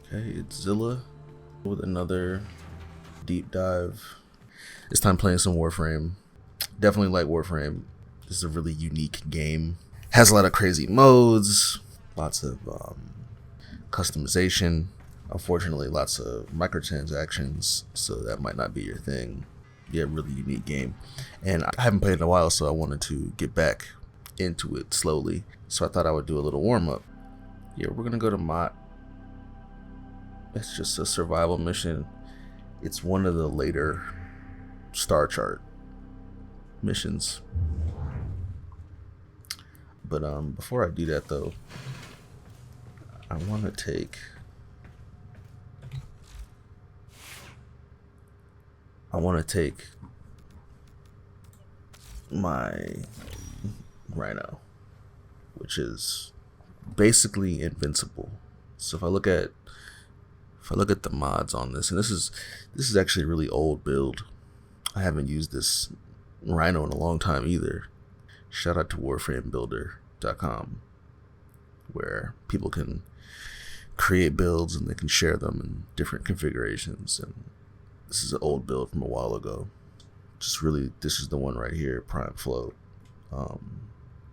Okay, it's Zillla with another deep dive. This time playing some Warframe. Definitely like Warframe. This is a really unique game. Has a lot of crazy modes, lots of customization. Unfortunately, lots of microtransactions, so that might not be your thing. Yeah, really unique game. And I haven't played in a while, so I wanted to get back into it slowly. So I thought I would do a little warm up. Yeah, we're gonna go to Mott. It's just a survival mission. It's one of the later Star Chart missions. But before I do that though, I want to take my Rhino, which is basically invincible. So if I look at the mods on this, and this is actually a really old build. I haven't used this Rhino in a long time either. Shout out to warframebuilder.com, where people can create builds and they can share them in different configurations. And this is an old build from a while ago. This is the one right here, Prime Flow.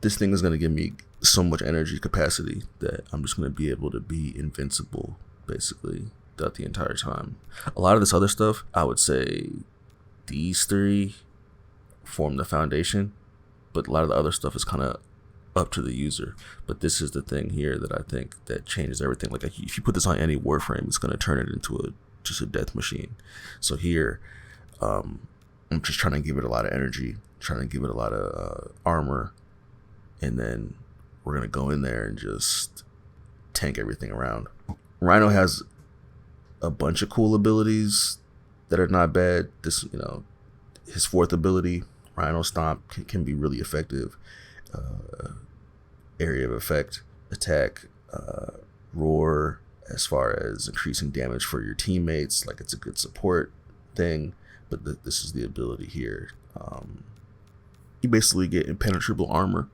This thing is going to give me so much energy capacity that I'm just going to be able to be invincible basically throughout the entire time. A lot of this other stuff, I would say these three form the foundation, but a lot of the other stuff is kind of up to the user. But this is the thing here that I think that changes everything. Like if you put this on any Warframe, it's going to turn it into just a death machine. So here, I'm just trying to give it a lot of energy, trying to give it a lot of armor, and then we're going to go in there and just tank everything around. Rhino has a bunch of cool abilities that are not bad. This, his fourth ability, Rhino Stomp, can be really effective. Area of effect, attack, roar, as far as increasing damage for your teammates. Like, it's a good support thing. But this is the ability here. You basically get impenetrable armor,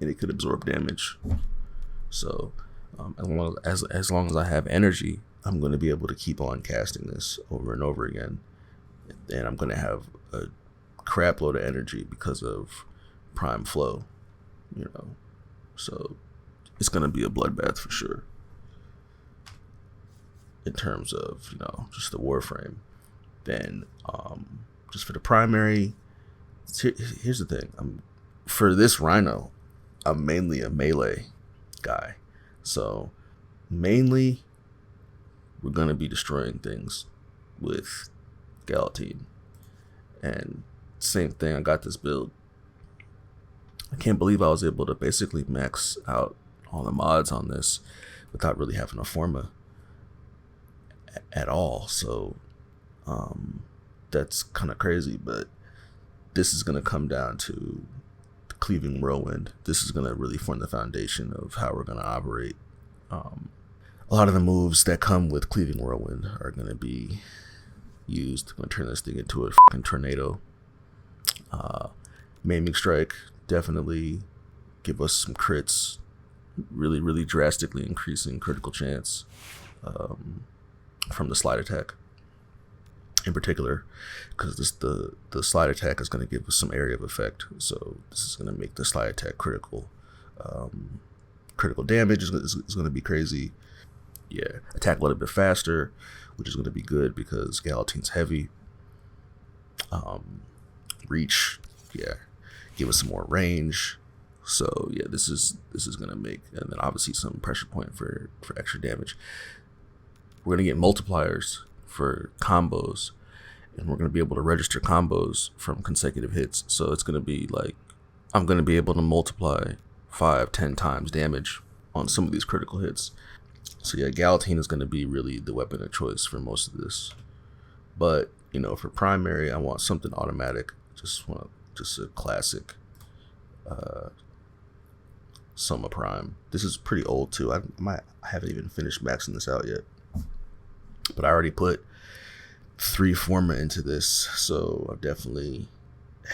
and it could absorb damage. So as long as I have energy, I'm going to be able to keep on casting this over and over again. And I'm going to have a crap load of energy because of Prime Flow, So it's going to be a bloodbath for sure in terms of, just the Warframe. Then just for the primary, here's the thing. For this Rhino, I'm mainly a melee guy. So mainly we're going to be destroying things with Galatine. And same thing, I got this build. I can't believe I was able to basically max out all the mods on this without really having a forma at all. So that's kind of crazy, but this is going to come down to Cleaving Whirlwind. This is going to really form the foundation of how we're going to operate. A lot of the moves that come with Cleaving Whirlwind are going to be used. I'm going to turn this thing into a fucking tornado. Maiming Strike, definitely give us some crits, really, really drastically increasing critical chance from the slide attack in particular, because the slide attack is going to give us some area of effect. So this is going to make the slide attack critical. Critical damage is going to be crazy. Yeah, attack a little bit faster, which is going to be good because Galatine's heavy. Reach, yeah, give us some more range. So yeah, this is going to make, and then obviously some pressure point for extra damage. We're going to get multipliers for combos, and we're going to be able to register combos from consecutive hits. So it's going to be like, I'm going to be able to multiply 5-10 times damage on some of these critical hits. So yeah, Galatine is going to be really the weapon of choice for most of this. But for primary, I want something automatic. Just a classic Soma Prime. This is pretty old too. I haven't even finished maxing this out yet, but I already put 3 forma into this, so I've definitely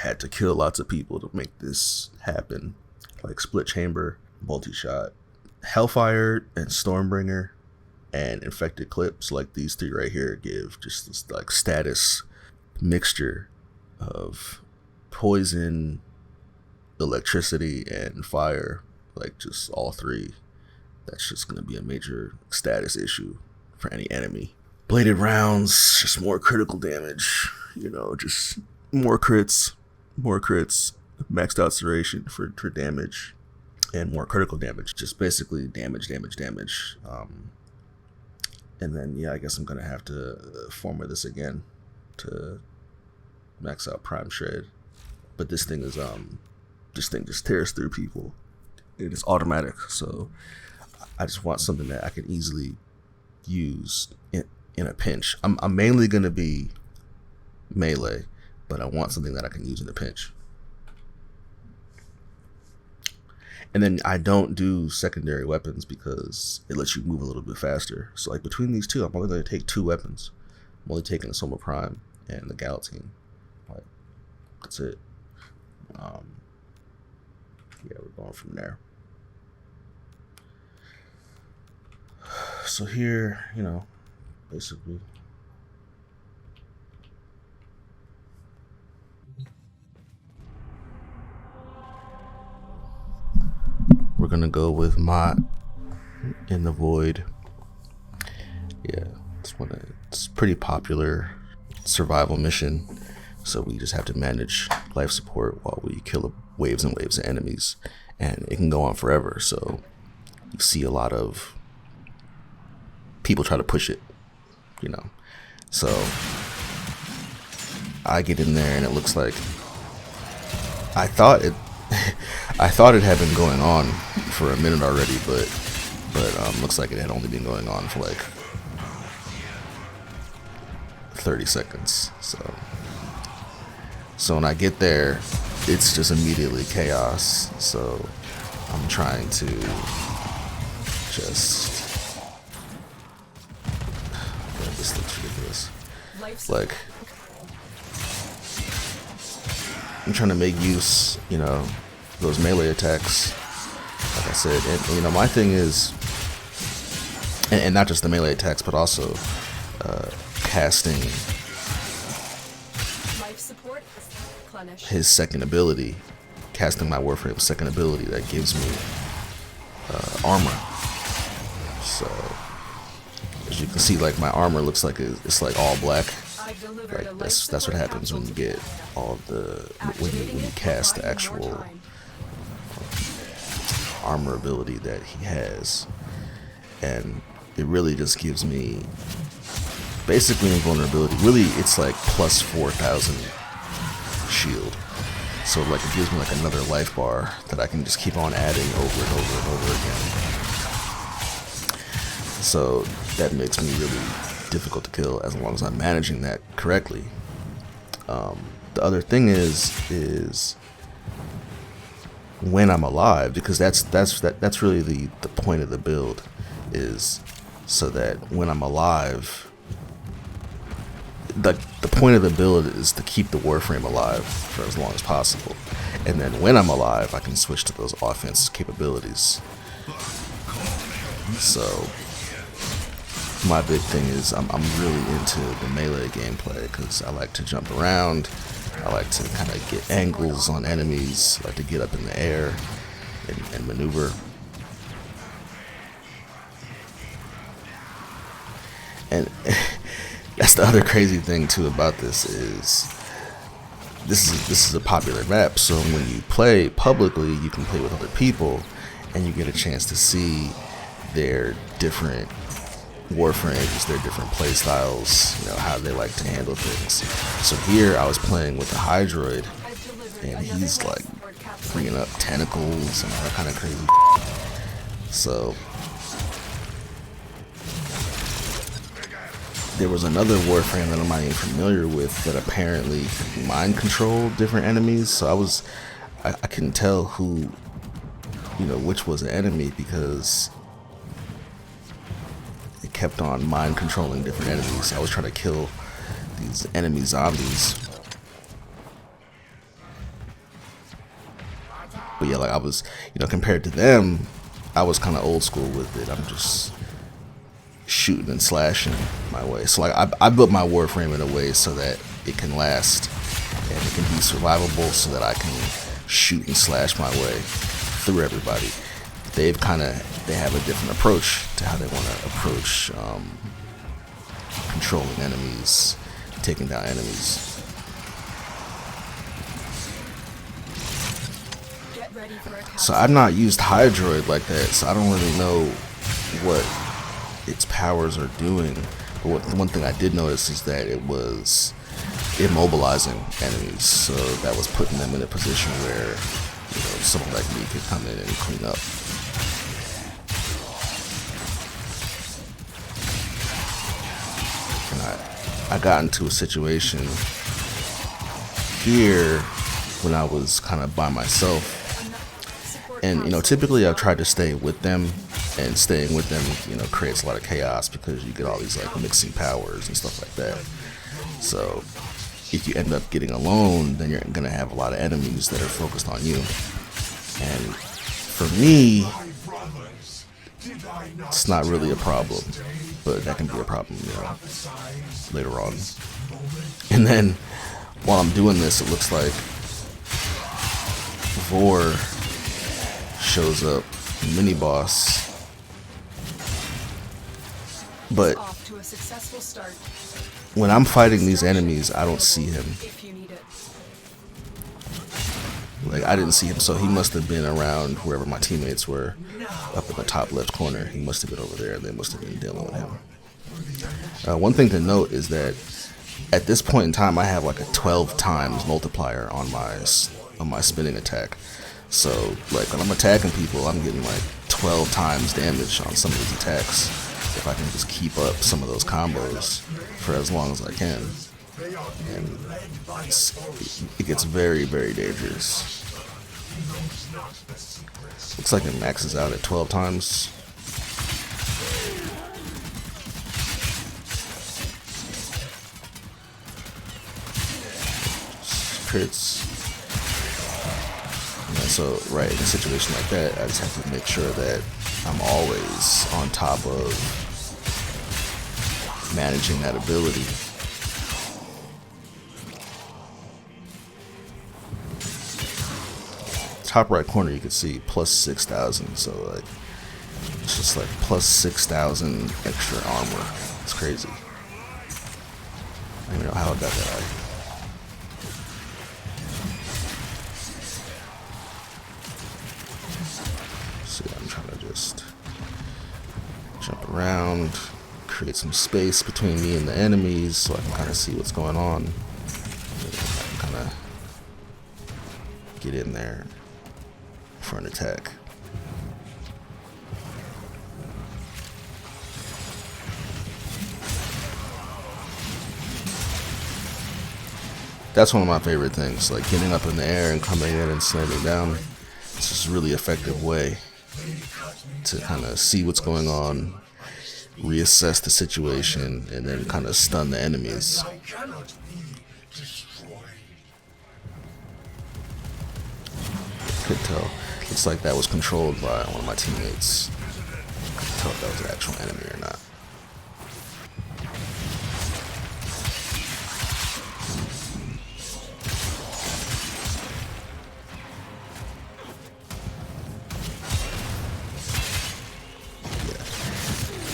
had to kill lots of people to make this happen. Like Split Chamber, Multi-Shot, Hellfire, and Stormbringer and infected clips. Like these three right here give just this like status mixture of poison, electricity, and fire. Like just all three. That's just gonna be a major status issue for any enemy. Bladed rounds, just more critical damage. You know, just more crits, maxed out duration for damage, and more critical damage. Just basically damage. And then yeah, I guess I'm gonna have to formula this again to max out Prime Shred. But this thing is this thing just tears through people. It is automatic, so I just want something that I can easily use in a pinch. I'm mainly gonna be melee, but I want something that I can use in a pinch. And then I don't do secondary weapons because it lets you move a little bit faster. So like between these two, I'm only going to take 2 weapons. I'm only taking the Soma Prime and the Galatine. Like, that's it. Yeah, we're going from there. So here, you know, basically, we're gonna go with Mott in the Void. Yeah, it's pretty popular survival mission. So we just have to manage life support while we kill waves and waves of enemies, and it can go on forever. So you see a lot of people try to push it, you know. So I get in there and it looks like I thought it had been going on for a minute already, but looks like it had only been going on for like 30 seconds. So when I get there, it's just immediately chaos. So I'm trying to just, man, this looks ridiculous. Like, I'm trying to make use, you know, those melee attacks, like I said, and you know, my thing is, and not just the melee attacks, but also casting his second ability, casting my Warframe's second ability that gives me armor. So as you can see, like my armor looks like it's like all black. Like that's what happens when you get all the when you cast the actual armor ability that he has, and it really just gives me basically invulnerability. Really, it's like plus 4,000 shield. So like it gives me like another life bar that I can just keep on adding over and over and over again. So that makes me really difficult to kill as long as I'm managing that correctly. The other thing is when I'm alive, because that's really the point of the build, is so that when I'm alive, the point of the build is to keep the Warframe alive for as long as possible, and then when I'm alive, I can switch to those offense capabilities. So my big thing is I'm really into the melee gameplay because I like to jump around. I like to kind of get angles on enemies. I like to get up in the air and maneuver. And that's the other crazy thing too about this is this is a popular map. So when you play publicly, you can play with other people, and you get a chance to see their different Warframes, their different play styles, you know, how they like to handle things. So here I was playing with the Hydroid, and he's like bringing up tentacles and all that kind of crazy. So there was another Warframe that I'm not even familiar with that apparently mind controlled different enemies. So I couldn't tell who, you know, which was an enemy because it kept on mind controlling different enemies. I was trying to kill these enemy zombies. But yeah, like I was, you know, compared to them, I was kind of old school with it. I'm just shooting and slashing my way. So like I built my Warframe in a way so that it can last and it can be survivable, so that I can shoot and slash my way through everybody. They have a different approach to how they want to approach controlling enemies, taking down enemies. So I've not used Hydroid like that, so I don't really know what its powers are doing. But one thing I did notice is that it was immobilizing enemies, so that was putting them in a position where, someone like me could come in and clean up. And I got into a situation here when I was kind of by myself. And, typically I've tried to stay with them, and staying with them, creates a lot of chaos because you get all these like mixing powers and stuff like that. So if you end up getting alone, then you're going to have a lot of enemies that are focused on you. And for me, it's not really a problem, but that can be a problem, later on. And then while I'm doing this, it looks like Vor shows up, mini boss, but when I'm fighting these enemies, I don't see him. Like, I didn't see him, so he must have been around wherever my teammates were, up in the top left corner. He must have been over there, and they must have been dealing with him. One thing to note is that at this point in time, I have like a 12 times multiplier on my spinning attack. So, like, when I'm attacking people, I'm getting like 12 times damage on some of these attacks if I can just keep up some of those combos for as long as I can. And it gets very, very dangerous. Looks like it maxes out at 12 times. Crits. So, right, in a situation like that, I just have to make sure that I'm always on top of managing that ability. Top right corner, you can see plus 6,000. So, like, it's just like plus 6,000 extra armor. It's crazy. I don't even know how I got that high. I'm trying to just jump around, create some space between me and the enemies so I can kind of see what's going on. I can kind of get in there for an attack. That's one of my favorite things, like getting up in the air and coming in and slamming down. It's just a really effective way to kind of see what's going on, reassess the situation, and then kind of stun the enemies. Could tell. Looks like that was controlled by one of my teammates. Couldn't tell if that was an actual enemy or not.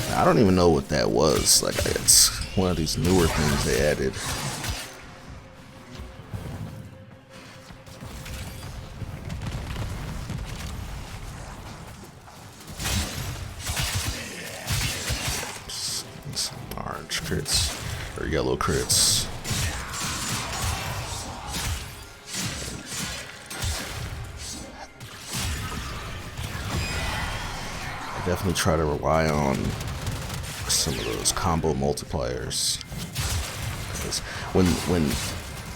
I don't even know what that was. Like, it's one of these newer things they added. Some orange crits or yellow crits. I definitely try to rely on some of those combo multipliers, because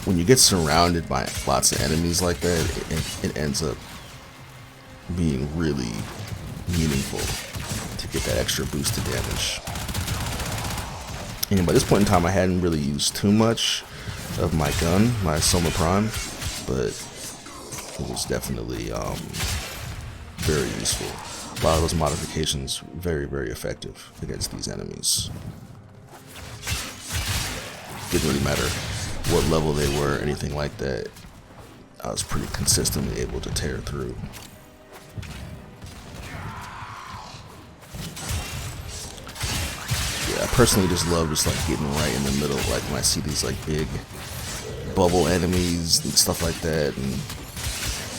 when you get surrounded by lots of enemies like that, it ends up being really meaningful to get that extra boost to damage. And by this point in time, I hadn't really used too much of my gun, my Soma Prime, but it was definitely very useful. A lot of those modifications very, very effective against these enemies. Didn't really matter what level they were, anything like that. I was pretty consistently able to tear through. Yeah, I personally just love just like getting right in the middle, like when I see these like big bubble enemies and stuff like that, and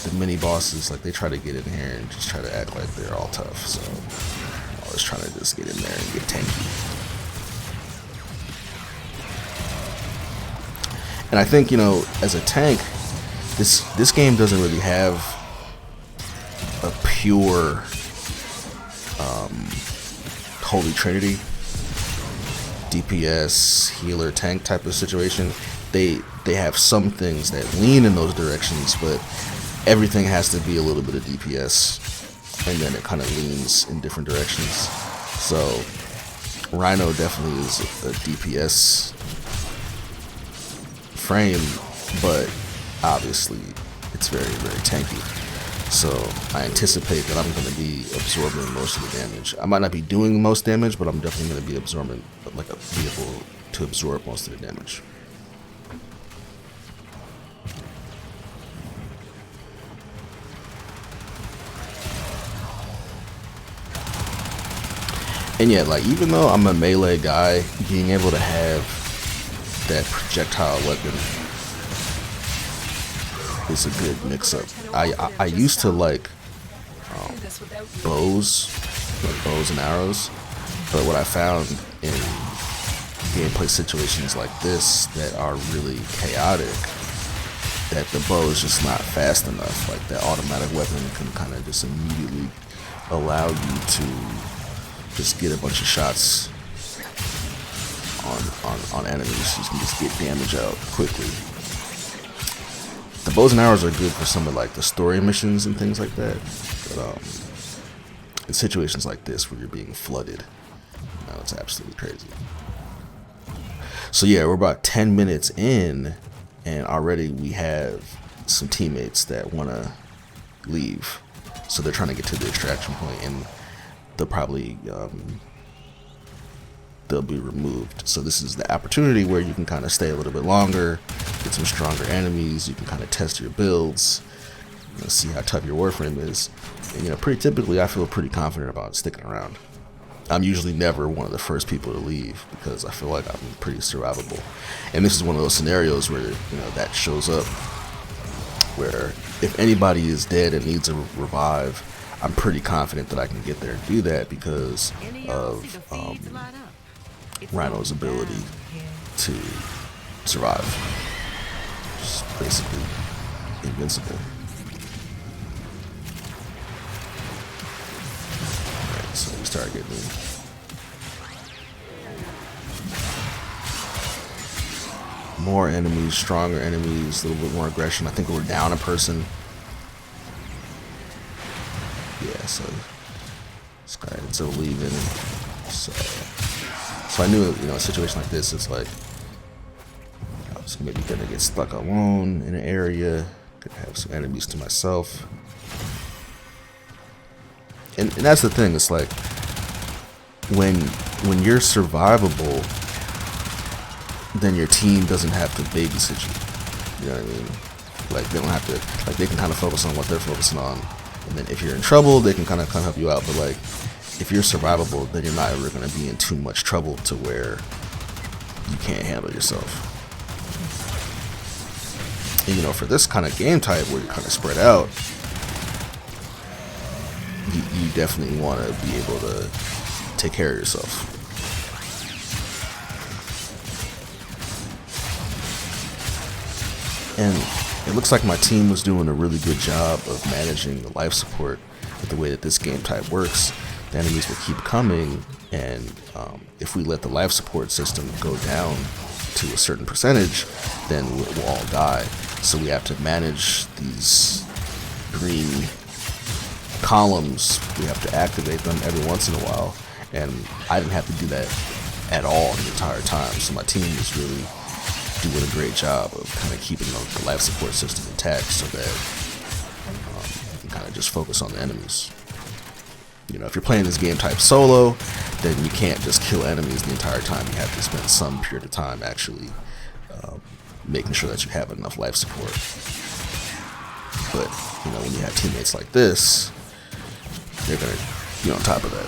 the mini bosses, like they try to get in here and just try to act like they're all tough. So I was trying to just get in there and get tanky. And I think, you know, as a tank, this game doesn't really have a pure holy trinity, DPS, healer, tank type of situation. They have some things that lean in those directions, but everything has to be a little bit of DPS, and then it kind of leans in different directions. So Rhino definitely is a DPS frame, but obviously it's very, very tanky. So I anticipate that I'm going to be absorbing most of the damage. I might not be doing the most damage, but I'm definitely going to be absorbing, like, be able to absorb most of the damage. And yeah, like, even though I'm a melee guy, being able to have that projectile weapon is a good mix-up. I used to like bows and arrows, but what I found in gameplay situations like this that are really chaotic, that the bow is just not fast enough. Like, that automatic weapon can kind of just immediately allow you to just get a bunch of shots on enemies. You can just get damage out quickly. The bows and arrows are good for some of like the story missions and things like that, but in situations like this where you're being flooded, you know, it's absolutely crazy. So yeah, we're about 10 minutes in, and already we have some teammates that want to leave. So they're trying to get to the extraction point, and they'll probably they'll be removed. So this is the opportunity where you can kind of stay a little bit longer, get some stronger enemies. You can kind of test your builds, you know, see how tough your Warframe is. And, you know, pretty typically I feel pretty confident about sticking around. I'm usually never one of the first people to leave because I feel like I'm pretty survivable. And this is one of those scenarios where, you know, that shows up, where if anybody is dead and needs a revive, I'm pretty confident that I can get there and do that because of Rhino's ability to survive. Just basically invincible. Alright, so we start getting more enemies, stronger enemies, a little bit more aggression. I think we're down a person. Yeah, so this guy ends up leaving. So I knew, you know, a situation like this, it's like I was maybe gonna get stuck alone in an area, could have some enemies to myself. And that's the thing, it's like when you're survivable, then your team doesn't have to babysit you. You know what I mean? Like, they don't have to, like, they can kind of focus on what they're focusing on. And then if you're in trouble, they can kind of help you out. But like, if you're survivable, then you're not ever going to be in too much trouble to where you can't handle yourself. And, you know, for this kind of game type where you're kind of spread out, you definitely want to be able to take care of yourself. And it looks like my team was doing a really good job of managing the life support. With the way that this game type works, the enemies will keep coming, and if we let the life support system go down to a certain percentage, then we'll all die. So we have to manage these green columns. We have to activate them every once in a while, and I didn't have to do that at all the entire time. So my team was really doing a great job of kind of keeping the life support system intact so that you can kind of just focus on the enemies. You know, if you're playing this game type solo, then you can't just kill enemies the entire time. You have to spend some period of time actually making sure that you have enough life support. But, you know, when you have teammates like this, they're going to be on top of that.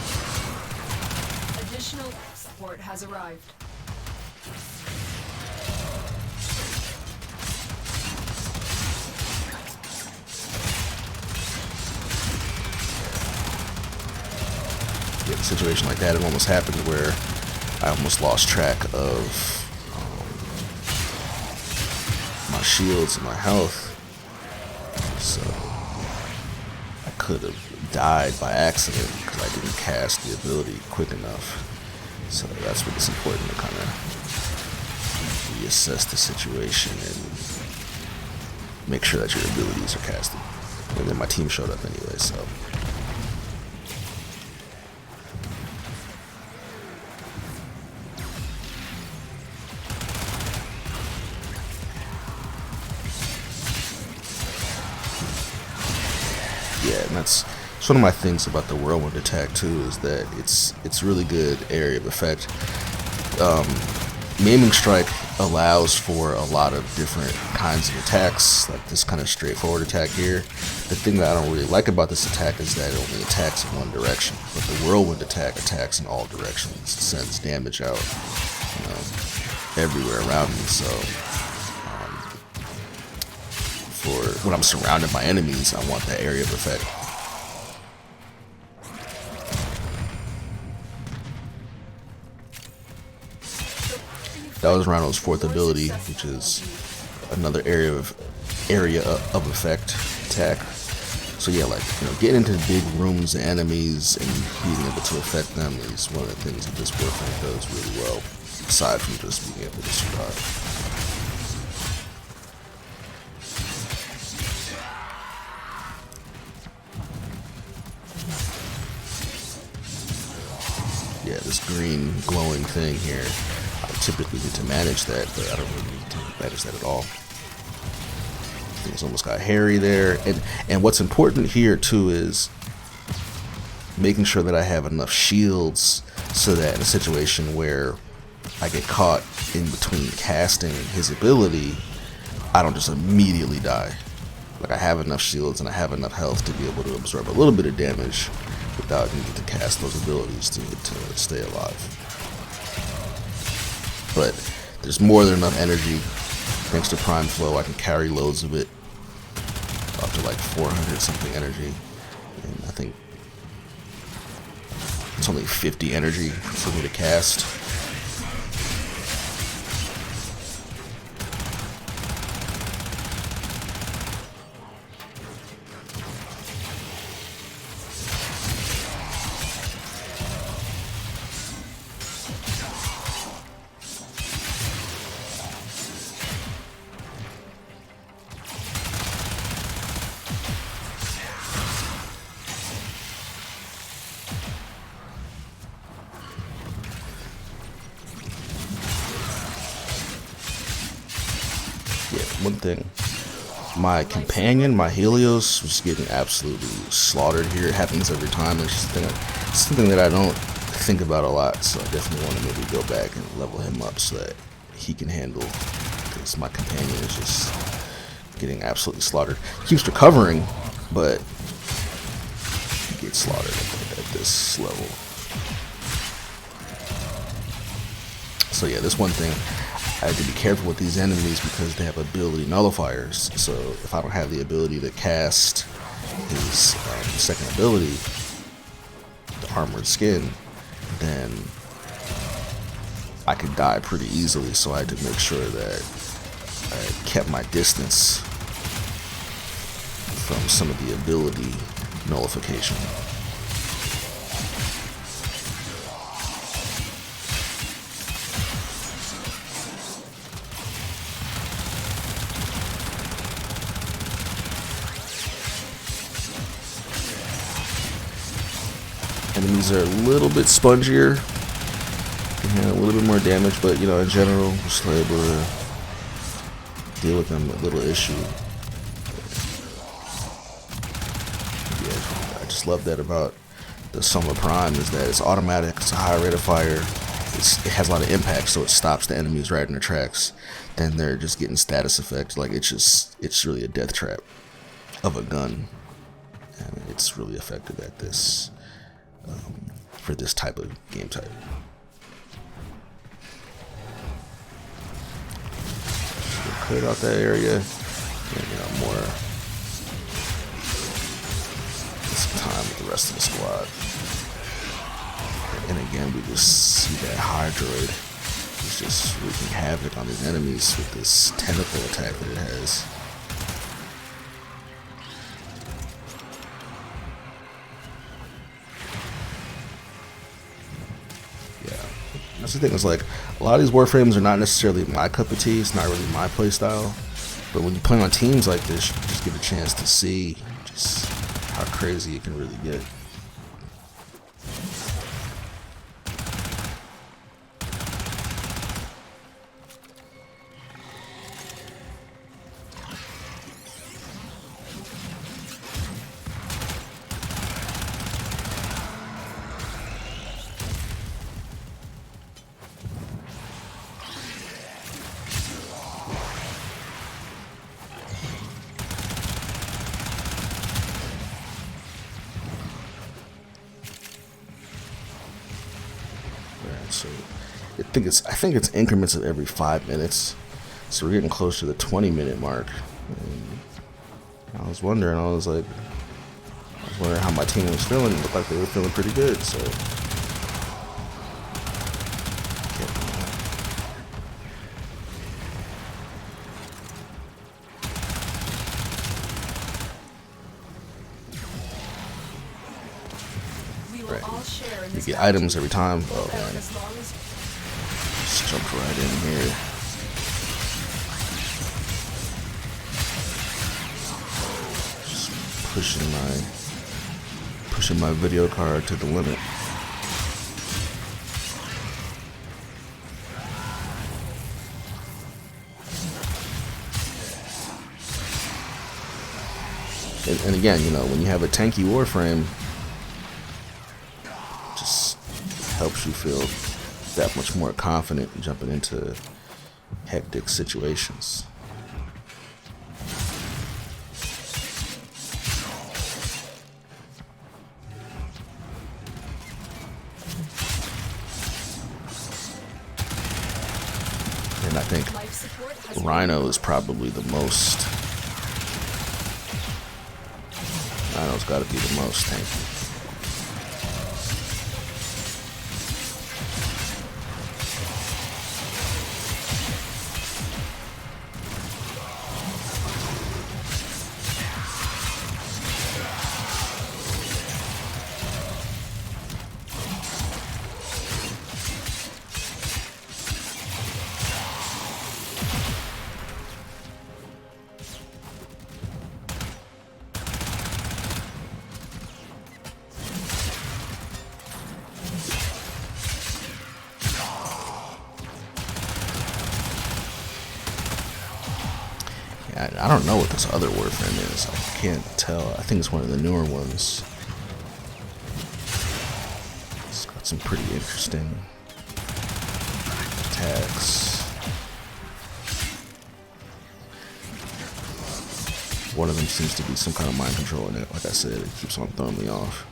Additional support has arrived. Yeah, a situation like that, it almost happened where I almost lost track of my shields and my health. So I could have died by accident because I didn't cast the ability quick enough. So that's when it's important to kind of reassess the situation and make sure that your abilities are casted. And then my team showed up anyway, so. Yeah, and that's one of my things about the whirlwind attack too, is that it's really good area of effect. Maiming strike allows for a lot of different kinds of attacks, like this kind of straightforward attack here. The thing that I don't really like about this attack is that it only attacks in one direction, but the whirlwind attack attacks in all directions. It sends damage out, you know, everywhere around me. So for when I'm surrounded by enemies, I want that area of effect. That was Rhino's fourth ability, which is another area of effect attack. So yeah, like, you know, getting into big rooms of enemies and being able to affect them is one of the things that this Warframe does really well, aside from just being able to survive. Yeah, this green glowing thing here, I typically need to manage that, but I don't really need to manage that at all. Things almost got hairy there. And what's important here too is making sure that I have enough shields so that in a situation where I get caught in between casting his ability, I don't just immediately die. Like, I have enough shields and I have enough health to be able to absorb a little bit of damage without needing to cast those abilities to stay alive. But there's more than enough energy. Thanks to Prime Flow, I can carry loads of it, up to like 400 something energy. And I think it's only 50 energy for me to cast. One thing, my companion, my Helios, was getting absolutely slaughtered here. It happens every time. It's just something that I don't think about a lot, so I definitely want to maybe go back and level him up so that he can handle, because my companion is just getting absolutely slaughtered. He keeps recovering, but he gets slaughtered at this level. So yeah, this one thing, I have to be careful with these enemies because they have ability nullifiers. So if I don't have the ability to cast his second ability, the Armored Skin, then I could die pretty easily. So I had to make sure that I kept my distance from some of the ability nullification. Enemies are a little bit spongier and a little bit more damage, but you know, in general, we're still able to deal with them with little issue. Yeah, I just love that about the Soma Prime is that it's automatic, it's a high rate of fire, it has a lot of impact, so it stops the enemies right in their tracks. Then they're just getting status effects. Like it's really a death trap of a gun, and it's really effective at this for this type of game type. Cleared out that area. And, more some time with the rest of the squad. And again, we just see that Hydroid is just wreaking havoc on these enemies with this tentacle attack that it has. Yeah, that's the thing. It's like a lot of these Warframes are not necessarily my cup of tea. It's not really my play style. But when you play on teams like this, you just get a chance to see just how crazy it can really get. So I think it's increments of every 5 minutes. So we're getting close to the 20-minute mark. And I was wondering how my team was feeling. It looked like they were feeling pretty good. So you get items every time. Oh man, just jumped right in here. Just pushing my video card to the limit. And again, when you have a tanky Warframe, just helps you feel that much more confident in jumping into hectic situations. And I think Rhino is probably the most. Rhino's got to be the most tanky. I don't know what this other Warframe is. I can't tell. I think it's one of the newer ones. It's got some pretty interesting attacks. One of them seems to be some kind of mind control in it. Like I said, it keeps on throwing me off.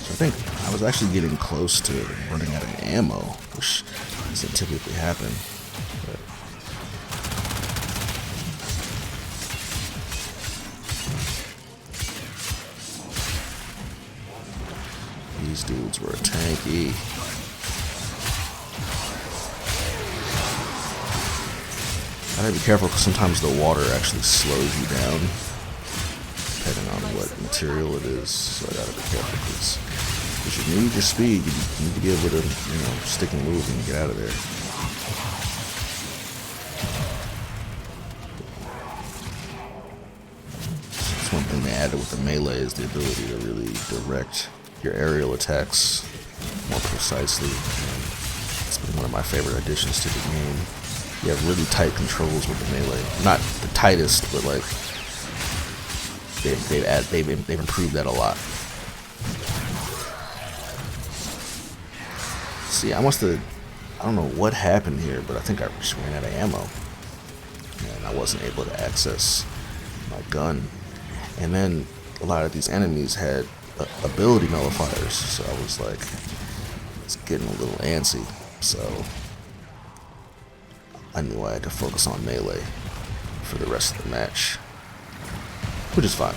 I think I was actually getting close to running out of ammo, which doesn't typically happen. But these dudes were tanky. I gotta be careful because sometimes the water actually slows you down, depending on what material it is. So I gotta be careful because you need your speed. You need to be able to, stick and move and get out of there. That's one thing they added with the melee is the ability to really direct your aerial attacks more precisely. And it's One of my favorite additions to the game. You have really tight controls with the melee. Not the tightest, but like they've improved that a lot. See, I don't know what happened here, but I think I just ran out of ammo. And I wasn't able to access my gun. And then a lot of these enemies had ability nullifiers, so I was like, it's getting a little antsy. So I knew I had to focus on melee for the rest of the match, which is fine.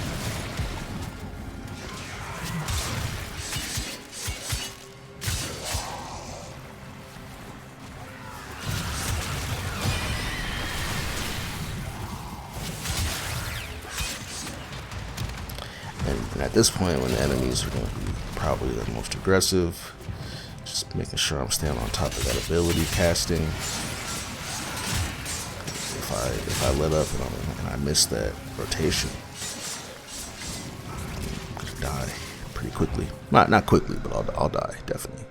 And at this point, when the enemies are going to be probably the most aggressive, just making sure I'm staying on top of that ability casting. If I let up and I miss that rotation, I'm gonna die pretty quickly. Not quickly, but I'll die definitely.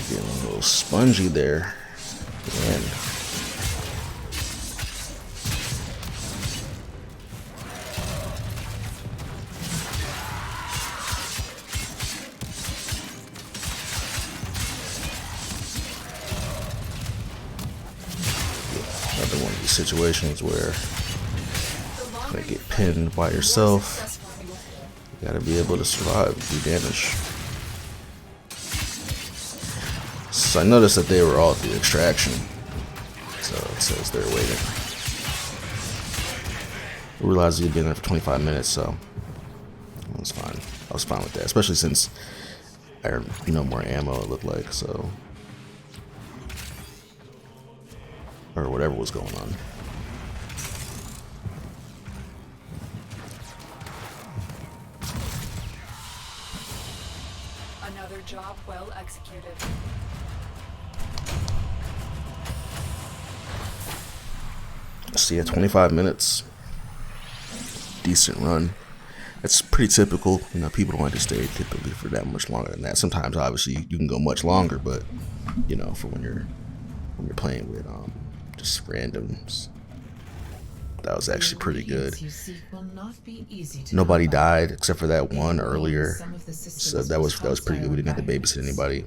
Getting a little spongy there. And another one of these situations where you get pinned by yourself. You gotta be able to survive, do damage. So I noticed that they were all at the extraction. So it says they're waiting. I realized you'd been there for 25 minutes, so it was fine. I was fine with that, especially since I had no more ammo, it looked like, so. Or whatever was going on. Another job well executed. So yeah, 25 minutes. Decent run. That's pretty typical. You know, people don't like to stay typically for that much longer than that. Sometimes, obviously, you can go much longer, but you know, for when you're playing with just randoms, that was actually pretty good. Nobody died except for that one earlier, so that was pretty good. We didn't have to babysit anybody.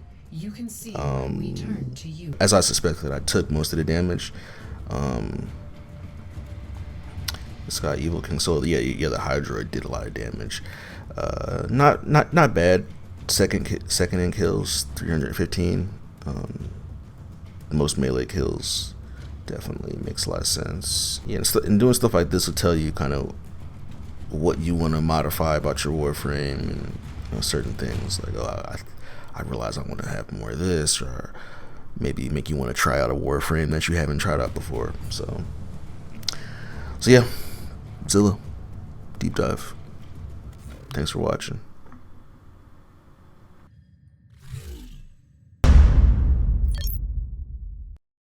As I suspected, I took most of the damage. This guy Evil King, so yeah, the Hydra did a lot of damage. Not bad. Second in kills, 315. The most melee kills definitely makes a lot of sense. Yeah, and doing stuff like this will tell you kind of what you want to modify about your Warframe, and you know, certain things like, oh, I realize I want to have more of this, or maybe make you want to try out a Warframe that you haven't tried out before. So yeah, Zillla, deep dive. Thanks for watching.